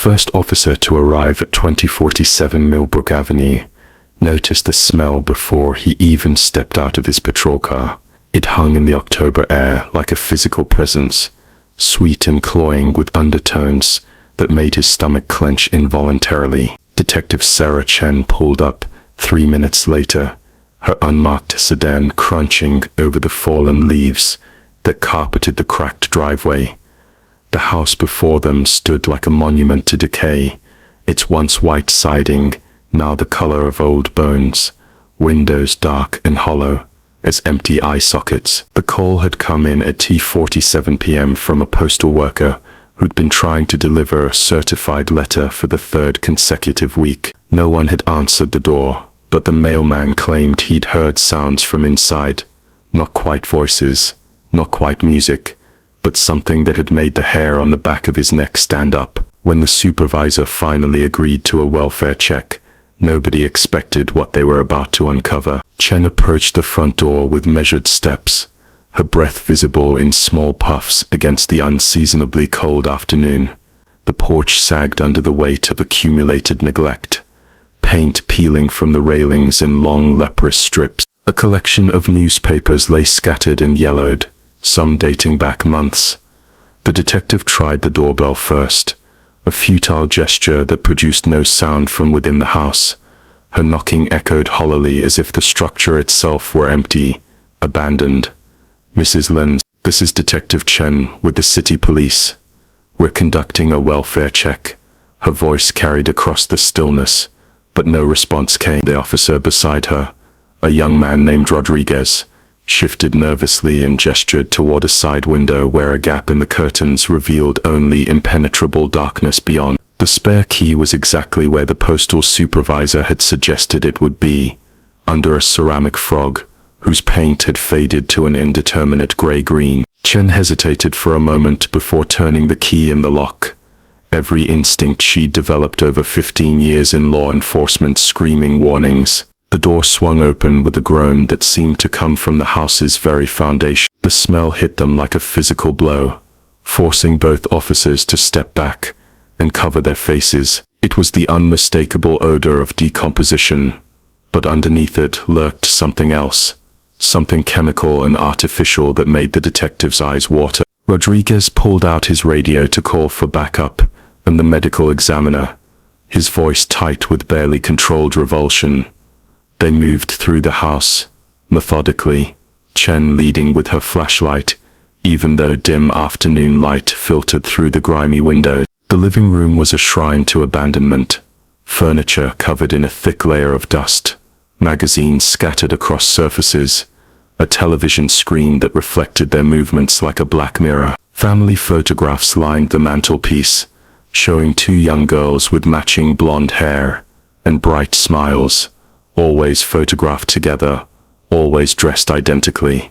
first officer to arrive at 2047 Millbrook Avenue noticed the smell before he even stepped out of his patrol car. It hung in the October air like a physical presence, sweet and cloying with undertones that made his stomach clench involuntarily. Detective Sarah Chen pulled up 3 minutes later, her unmarked sedan crunching over the fallen leaves that carpeted the cracked driveway. The house before them stood like a monument to decay, its once white siding now the color of old bones, windows dark and hollow as empty eye sockets. The call had come in at 2:47 p.m. from a postal worker who'd been trying to deliver a certified letter for the third consecutive week. No one had answered the door, but the mailman claimed he'd heard sounds from inside. Not quite voices, not quite music, but something that had made the hair on the back of his neck stand up. When the supervisor finally agreed to a welfare check, nobody expected what they were about to uncover. Chen approached the front door with measured steps, her breath visible in small puffs against the unseasonably cold afternoon. The porch sagged under the weight of accumulated neglect, paint peeling from the railings in long leprous strips. A collection of newspapers lay scattered and yellowed, some dating back months. The detective tried the doorbell first, a futile gesture that produced no sound from within the house. Her knocking echoed hollowly as if the structure itself were empty, abandoned. "Mrs. Linz, this is Detective Chen with the city police. We're conducting a welfare check." Her voice carried across the stillness, but no response came. The officer beside her, a young man named Rodriguez, shifted nervously and gestured toward a side window where a gap in the curtains revealed only impenetrable darkness beyond. The spare key was exactly where the postal supervisor had suggested it would be, under a ceramic frog, whose paint had faded to an indeterminate gray-green. Chen hesitated for a moment before turning the key in the lock, every instinct she'd developed over 15 years in law enforcement screaming warnings. The door swung open with a groan that seemed to come from the house's very foundation. The smell hit them like a physical blow, forcing both officers to step back and cover their faces. It was the unmistakable odor of decomposition, but underneath it lurked something else, something chemical and artificial that made the detective's eyes water. Rodriguez pulled out his radio to call for backup, and the medical examiner, his voice tight with barely controlled revulsion. They moved through the house, methodically, Chen leading with her flashlight, even though dim afternoon light filtered through the grimy windows. The living room was a shrine to abandonment, furniture covered in a thick layer of dust, magazines scattered across surfaces, a television screen that reflected their movements like a black mirror. Family photographs lined the mantelpiece, showing 2 young girls with matching blonde hair and bright smiles, always photographed together, always dressed identically.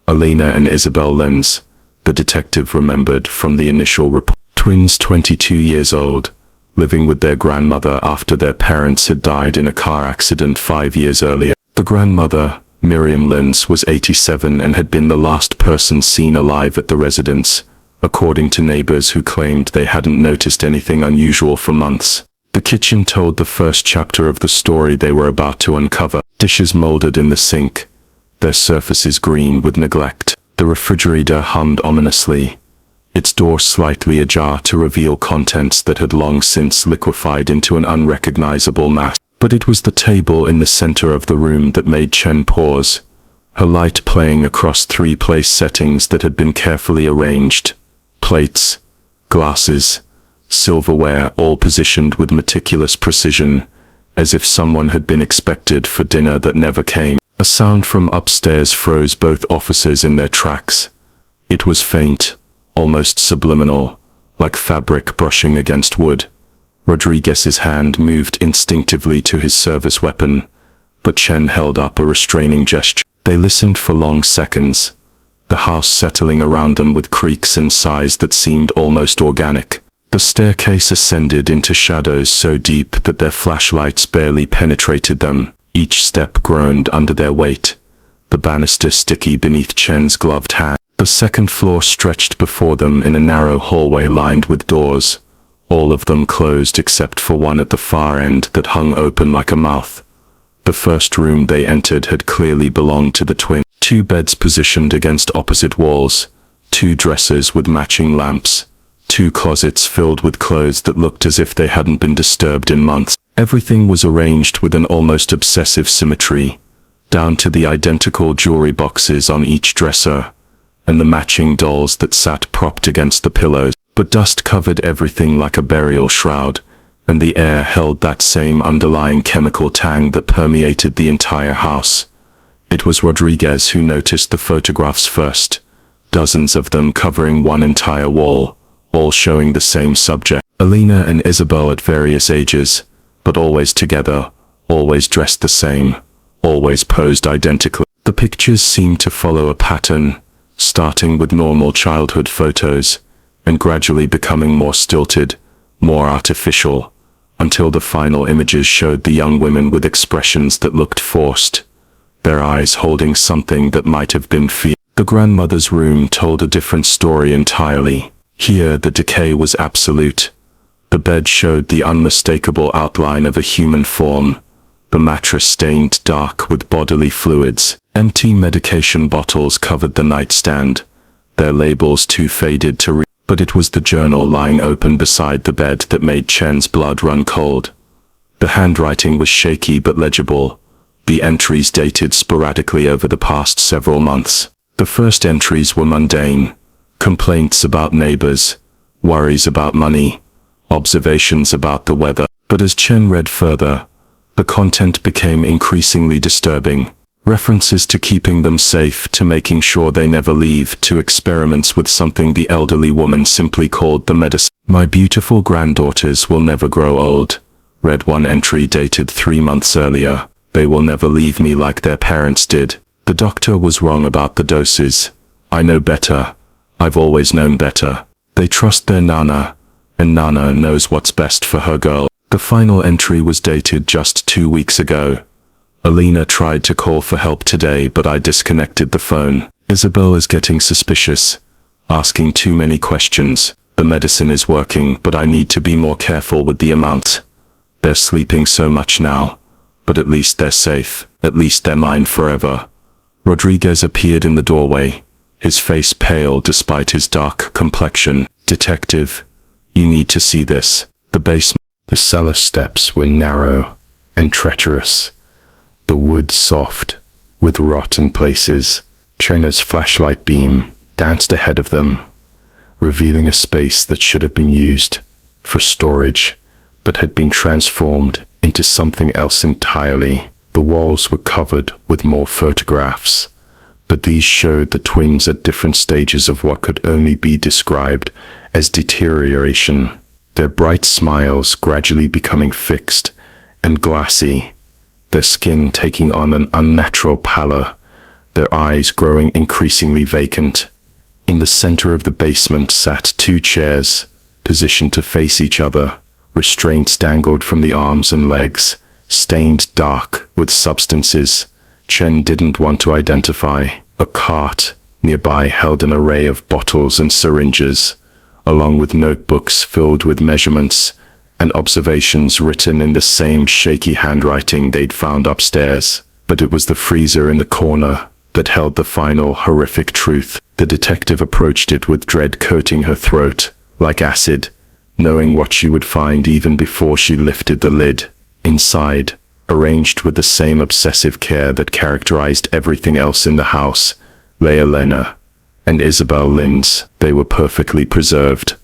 Elena and Isabel Linz, the detective remembered from the initial report. Twins 22 years old, living with their grandmother after their parents had died in a car accident 5 years earlier. The grandmother, Miriam Linz, was 87 and had been the last person seen alive at the residence, according to neighbors who claimed they hadn't noticed anything unusual for months. The kitchen told the first chapter of the story they were about to uncover. Dishes molded in the sink, their surfaces green with neglect. The refrigerator hummed ominously, its door slightly ajar to reveal contents that had long since liquefied into an unrecognizable mass. But it was the table in the center of the room that made Chen pause, her light playing across 3 place settings that had been carefully arranged. Plates, glasses, silverware, all positioned with meticulous precision, as if someone had been expected for dinner that never came. A sound from upstairs froze both officers in their tracks. It was faint, almost subliminal, like fabric brushing against wood. Rodriguez's hand moved instinctively to his service weapon, but Chen held up a restraining gesture. They listened for long seconds, the house settling around them with creaks and sighs that seemed almost organic. The staircase ascended into shadows so deep that their flashlights barely penetrated them. Each step groaned under their weight, the banister sticky beneath Chen's gloved hand. The second floor stretched before them in a narrow hallway lined with doors, all of them closed except for one at the far end that hung open like a mouth. The first room they entered had clearly belonged to the twins. 2 beds positioned against opposite walls, 2 dressers with matching lamps, 2 closets filled with clothes that looked as if they hadn't been disturbed in months. Everything was arranged with an almost obsessive symmetry, down to the identical jewelry boxes on each dresser, and the matching dolls that sat propped against the pillows. But dust covered everything like a burial shroud, and the air held that same underlying chemical tang that permeated the entire house. It was Rodriguez who noticed the photographs first, dozens of them covering one entire wall, all showing the same subject. Alina and Isabel at various ages, but always together, always dressed the same, always posed identically. The pictures seemed to follow a pattern, starting with normal childhood photos, and gradually becoming more stilted, more artificial, until the final images showed the young women with expressions that looked forced, their eyes holding something that might have been fear. The grandmother's room told a different story entirely. Here the decay was absolute. The bed showed the unmistakable outline of a human form, the mattress stained dark with bodily fluids. Empty medication bottles covered the nightstand, their labels too faded to read. But it was the journal lying open beside the bed that made Chen's blood run cold. The handwriting was shaky but legible, the entries dated sporadically over the past several months. The first entries were mundane, complaints about neighbors, worries about money, observations about the weather. But as Chen read further, the content became increasingly disturbing. References to keeping them safe, to making sure they never leave, to experiments with something the elderly woman simply called the medicine. "My beautiful granddaughters will never grow old," read one entry dated 3 months earlier. "They will never leave me like their parents did. The doctor was wrong about the doses. I know better. I've always known better. They trust their Nana, and Nana knows what's best for her girl." The final entry was dated just 2 weeks ago. "Alina tried to call for help today, but I disconnected the phone. Isabel is getting suspicious, asking too many questions. The medicine is working, but I need to be more careful with the amount. They're sleeping so much now, but at least they're safe. At least they're mine forever." Rodriguez appeared in the doorway, his face pale despite his dark complexion. "Detective, you need to see this." The cellar steps were narrow and treacherous, the wood soft, with rot in places. Chena's flashlight beam danced ahead of them, revealing a space that should have been used for storage, but had been transformed into something else entirely. The walls were covered with more photographs, but these showed the twins at different stages of what could only be described as deterioration, their bright smiles gradually becoming fixed and glassy, their skin taking on an unnatural pallor, their eyes growing increasingly vacant. In the center of the basement sat 2 chairs, positioned to face each other. Restraints dangled from the arms and legs, stained dark with substances Chen didn't want to identify. A cart nearby held an array of bottles and syringes, along with notebooks filled with measurements and observations written in the same shaky handwriting they'd found upstairs. But it was the freezer in the corner that held the final horrific truth. The detective approached it with dread coating her throat, like acid, knowing what she would find even before she lifted the lid. Inside, arranged with the same obsessive care that characterized everything else in the house, lay Elena and Isabel Linz. They were perfectly preserved,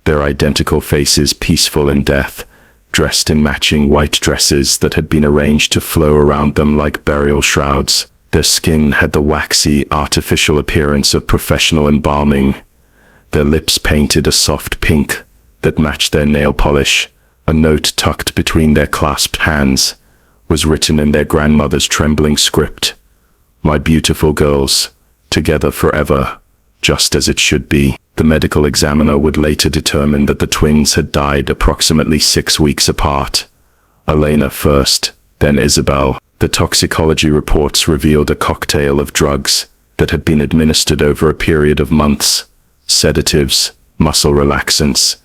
their identical faces peaceful in death, dressed in matching white dresses that had been arranged to flow around them like burial shrouds. Their skin had the waxy, artificial appearance of professional embalming, their lips painted a soft pink that matched their nail polish. A note tucked between their clasped hands was written in their grandmother's trembling script. "My beautiful girls, together forever, just as it should be." The medical examiner would later determine that the twins had died approximately 6 weeks apart. Elena first, then Isabel. The toxicology reports revealed a cocktail of drugs that had been administered over a period of months: sedatives, muscle relaxants,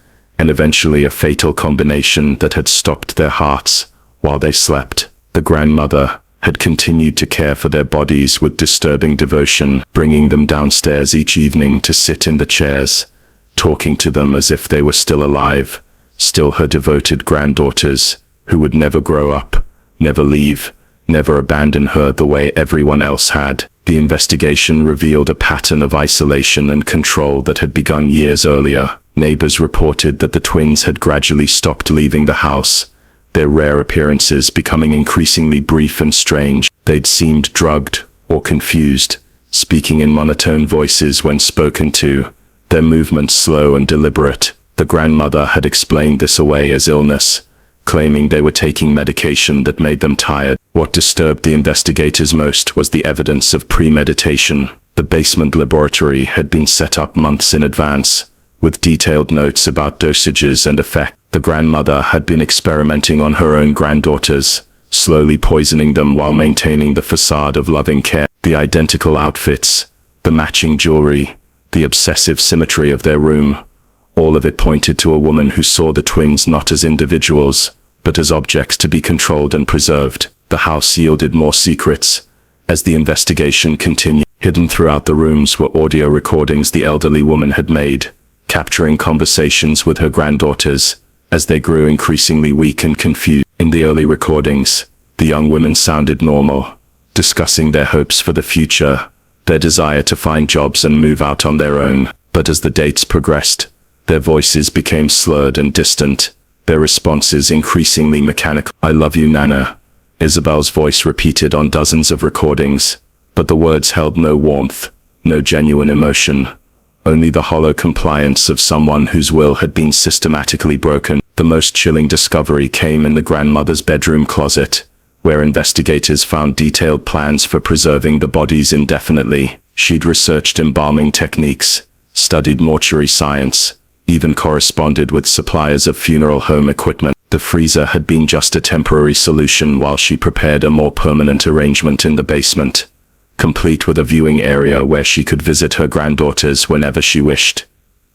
and eventually a fatal combination that had stopped their hearts while they slept. The grandmother had continued to care for their bodies with disturbing devotion, bringing them downstairs each evening to sit in the chairs, talking to them as if they were still alive, still her devoted granddaughters, who would never grow up, never leave, never abandon her the way everyone else had. The investigation revealed a pattern of isolation and control that had begun years earlier. Neighbors reported that the twins had gradually stopped leaving the house, their rare appearances becoming increasingly brief and strange. They'd seemed drugged or confused, speaking in monotone voices when spoken to, their movements slow and deliberate. The grandmother had explained this away as illness, claiming they were taking medication that made them tired. What disturbed the investigators most was the evidence of premeditation. The basement laboratory had been set up months in advance, with detailed notes about dosages and effect. The grandmother had been experimenting on her own granddaughters, slowly poisoning them while maintaining the facade of loving care. The identical outfits, the matching jewelry, the obsessive symmetry of their room, all of it pointed to a woman who saw the twins not as individuals, but as objects to be controlled and preserved. The house yielded more secrets as the investigation continued. Hidden throughout the rooms were audio recordings the elderly woman had made, capturing conversations with her granddaughters as they grew increasingly weak and confused. In the early recordings, the young women sounded normal, discussing their hopes for the future, their desire to find jobs and move out on their own. But as the dates progressed, their voices became slurred and distant, their responses increasingly mechanical. "I love you, Nana," Isabel's voice repeated on dozens of recordings, but the words held no warmth, no genuine emotion, only the hollow compliance of someone whose will had been systematically broken. The most chilling discovery came in the grandmother's bedroom closet, where investigators found detailed plans for preserving the bodies indefinitely. She'd researched embalming techniques, studied mortuary science, even corresponded with suppliers of funeral home equipment. The freezer had been just a temporary solution while she prepared a more permanent arrangement in the basement, complete with a viewing area where she could visit her granddaughters whenever she wished.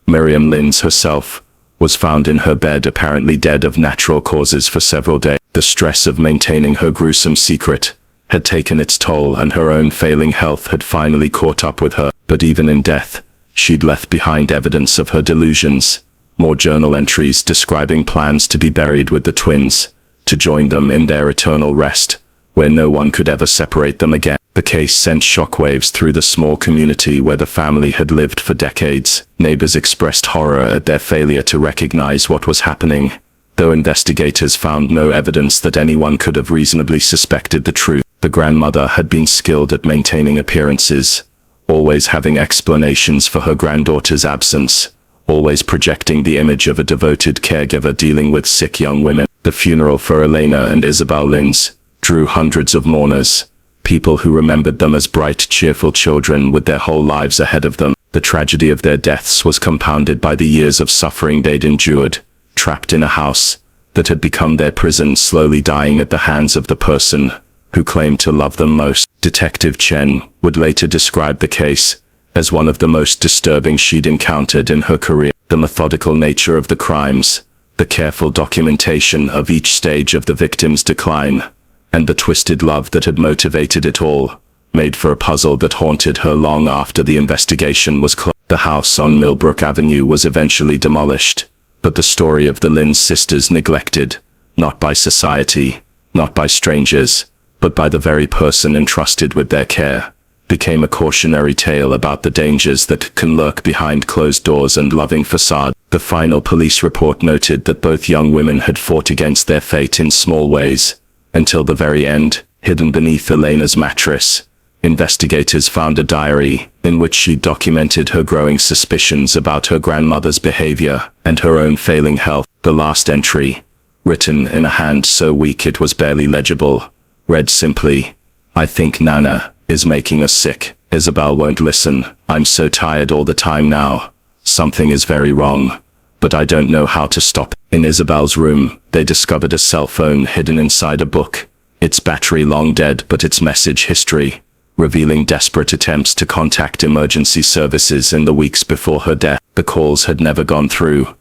Miriam Linz herself was found in her bed, apparently dead of natural causes for several days. The stress of maintaining her gruesome secret had taken its toll, and her own failing health had finally caught up with her. But even in death, she'd left behind evidence of her delusions, more journal entries describing plans to be buried with the twins, to join them in their eternal rest, where no one could ever separate them again. The case sent shockwaves through the small community where the family had lived for decades. Neighbors expressed horror at their failure to recognize what was happening, though investigators found no evidence that anyone could have reasonably suspected the truth. The grandmother had been skilled at maintaining appearances, always having explanations for her granddaughter's absence, always projecting the image of a devoted caregiver dealing with sick young women. The funeral for Elena and Isabel Linz drew hundreds of mourners, people who remembered them as bright, cheerful children with their whole lives ahead of them. The tragedy of their deaths was compounded by the years of suffering they'd endured, trapped in a house that had become their prison, slowly dying at the hands of the person who claimed to love them most. Detective Chen would later describe the case as one of the most disturbing she'd encountered in her career. The methodical nature of the crimes, the careful documentation of each stage of the victim's decline, and the twisted love that had motivated it all, made for a puzzle that haunted her long after the investigation was closed. The house on Millbrook Avenue was eventually demolished, but the story of the Linz sisters, neglected, not by society, not by strangers, but by the very person entrusted with their care, became a cautionary tale about the dangers that can lurk behind closed doors and loving facades. The final police report noted that both young women had fought against their fate in small ways, until the very end. Hidden beneath Elena's mattress, investigators found a diary in which she documented her growing suspicions about her grandmother's behavior and her own failing health. The last entry, written in a hand so weak it was barely legible, read simply, "I think Nana is making us sick. Isabel won't listen. I'm so tired all the time now. Something is very wrong, but I don't know how to stop." In Isabel's room, they discovered a cell phone hidden inside a book, its battery long dead but its message history, revealing desperate attempts to contact emergency services in the weeks before her death. The calls had never gone through.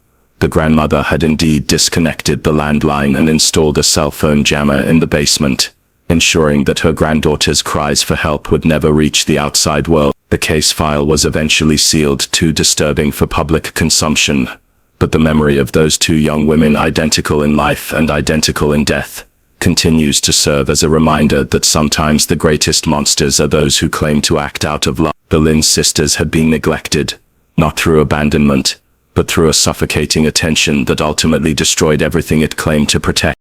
The grandmother had indeed disconnected the landline and installed a cell phone jammer in the basement, ensuring that her granddaughter's cries for help would never reach the outside world. The case file was eventually sealed, too disturbing for public consumption, but the memory of those two young women, identical in life and identical in death, continues to serve as a reminder that sometimes the greatest monsters are those who claim to act out of love. The Linz sisters had been neglected, not through abandonment, but through a suffocating attention that ultimately destroyed everything it claimed to protect.